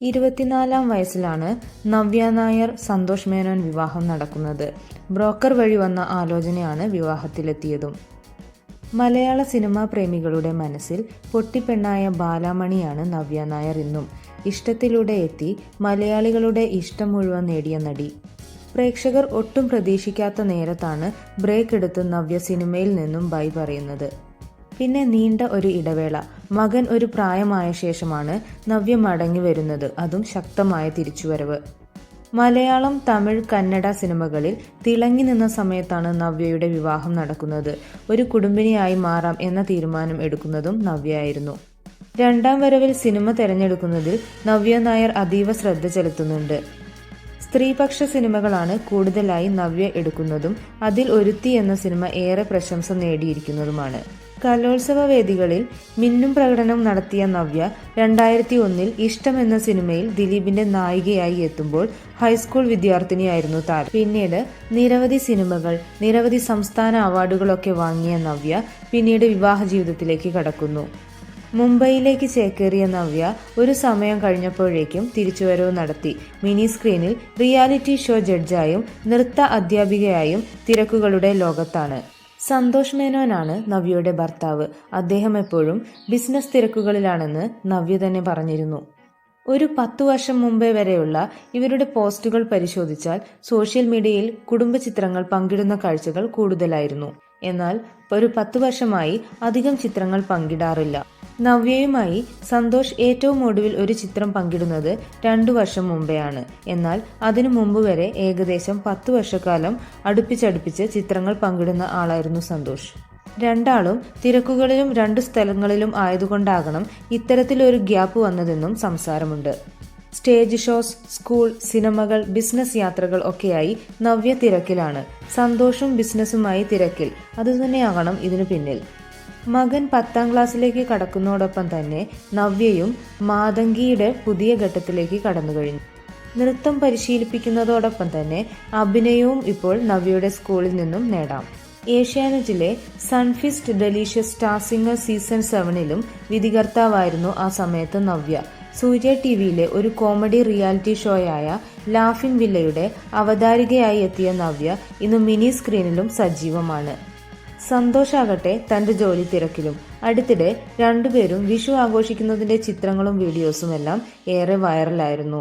24-ാം വയസ്സിലാണ് നവ്യ നായർ സന്തോഷ് മേനോൻ വിവാഹം നടക്കുന്നത്. ബ്രോക്കർ വഴി വന്ന ആലോചനയാണ് വിവാഹത്തിലെത്തിയതും. മലയാള സിനിമാ പ്രേമികളുടെ മനസ്സിൽ പൊട്ടിപ്പെണ്ണായ ബാലാമണിയാണ് നവ്യ നായർ. ഇന്നും ഇഷ്ടത്തിലൂടെ എത്തി മലയാളികളുടെ ഇഷ്ടം മുഴുവൻ നേടിയ നടി. പ്രേക്ഷകർ ഒട്ടും പ്രതീക്ഷിക്കാത്ത നേരത്താണ് ബ്രേക്ക് എടുത്ത് നവ്യ സിനിമയിൽ നിന്നും ബൈ പറയുന്നത്. പിന്നെ നീണ്ട ഒരു ഇടവേള. മകൻ ഒരു പ്രായമായ ശേഷമാണ് നവ്യ മടങ്ങി വരുന്നത്, അതും ശക്തമായ തിരിച്ചുവരവ്. മലയാളം, തമിഴ്, കന്നഡ സിനിമകളിൽ തിളങ്ങി നിന്ന സമയത്താണ് നവ്യയുടെ വിവാഹം നടക്കുന്നത്. ഒരു കുടുംബിനിയായി മാറാം എന്ന തീരുമാനം എടുക്കുന്നതും നവ്യയായിരുന്നു. രണ്ടാം വരവിൽ സിനിമ തിരഞ്ഞെടുക്കുന്നതിൽ നവ്യ നായർ അതീവ ശ്രദ്ധ ചെലുത്തുന്നുണ്ട്. സ്ത്രീപക്ഷ സിനിമകളാണ് കൂടുതലായി നവ്യ എടുക്കുന്നതും അതിൽ ഒരുത്തി എന്ന സിനിമ ഏറെ പ്രശംസ നേടിയിരിക്കുന്നതുമാണ്. കലോത്സവ വേദികളിൽ മിന്നും പ്രകടനം നടത്തിയ നവ്യ 2001-ൽ ഇഷ്ടം എന്ന സിനിമയിൽ ദിലീപിന്റെ നായികയായി എത്തുമ്പോൾ ഹൈസ്കൂൾ വിദ്യാർത്ഥിനിയായിരുന്നു താരം. പിന്നീട് നിരവധി സിനിമകൾ, നിരവധി സംസ്ഥാന അവാർഡുകളൊക്കെ വാങ്ങിയ നവ്യ പിന്നീട് വിവാഹ ജീവിതത്തിലേക്ക് കടക്കുന്നു. മുംബൈയിലേക്ക് ചേക്കേറിയ നവ്യ ഒരു സമയം കഴിഞ്ഞപ്പോഴേക്കും തിരിച്ചുവരവ് നടത്തി. മിനി സ്ക്രീനിൽ റിയാലിറ്റി ഷോ ജഡ്ജായും നൃത്ത അധ്യാപികയായും തിരക്കുകളുടെ ലോകത്താണ്. സന്തോഷ് മേനോനാണ് നവ്യയുടെ ഭർത്താവ്. അദ്ദേഹം എപ്പോഴും ബിസിനസ് തിരക്കുകളിലാണെന്ന് നവ്യ തന്നെ പറഞ്ഞിരുന്നു. ഒരു 10 വർഷം മുമ്പേ വരെയുള്ള ഇവരുടെ പോസ്റ്റുകൾ പരിശോധിച്ചാൽ സോഷ്യൽ മീഡിയയിൽ കുടുംബചിത്രങ്ങൾ പങ്കിടുന്ന കാഴ്ചകൾ കൂടുതലായിരുന്നു. എന്നാൽ ഒരു 10 വർഷമായി അധികം ചിത്രങ്ങൾ പങ്കിടാറില്ല. നവ്യയുമായി സന്തോഷ് ഏറ്റവും ഒടുവിൽ ഒരു ചിത്രം പങ്കിടുന്നത് 2 വർഷം മുമ്പെയാണ്. എന്നാൽ അതിനു മുമ്പ് വരെ ഏകദേശം 10 വർഷക്കാലം അടുപ്പിച്ചടുപ്പിച്ച് ചിത്രങ്ങൾ പങ്കിടുന്ന ആളായിരുന്നു സന്തോഷ്. രണ്ടാളും തിരക്കുകളിലും 2 സ്ഥലങ്ങളിലും ആയതുകൊണ്ടാകണം ഇത്തരത്തിലൊരു ഗ്യാപ്പ് വന്നതെന്നും സംസാരമുണ്ട്. സ്റ്റേജ് ഷോസ്, സ്കൂൾ, സിനിമകൾ, ബിസിനസ് യാത്രകൾ ഒക്കെയായി നവ്യ തിരക്കിലാണ്. സന്തോഷും ബിസിനസ്സുമായി തിരക്കിൽ. അതുതന്നെയാകണം ഇതിനു പിന്നിൽ. മകൻ 10ാം ക്ലാസ്സിലേക്ക് കടക്കുന്നതോടൊപ്പം തന്നെ നവ്യയും മാതങ്കിയുടെ പുതിയ ഘട്ടത്തിലേക്ക് കടന്നു കഴിഞ്ഞു. നൃത്തം പരിശീലിപ്പിക്കുന്നതോടൊപ്പം തന്നെ അഭിനയവും ഇപ്പോൾ നവ്യയുടെ സ്കൂളിൽ നിന്നും നേടാം. ഏഷ്യാനെറ്റിലെ Sunfeast delicious star singer season 7-ലും വിധികർത്താവായിരുന്നു ആ സമയത്ത് നവ്യ. സൂര്യ ടിവിയിലെ ഒരു കോമഡി റിയാലിറ്റി ഷോയായ ലാഫിംഗ് വില്ലയുടെ അവതാരികയായി എത്തിയ നവ്യ ഇന്ന് മിനി സ്ക്രീനിലും സജീവമാണ്. സന്തോഷാകട്ടെ തന്റെ ജോലി തിരക്കിലും. അടുത്തിടെ രണ്ടുപേരും വിഷു ആഘോഷിക്കുന്നതിന്റെ ചിത്രങ്ങളും വീഡിയോസുമെല്ലാം ഏറെ വൈറലായിരുന്നു.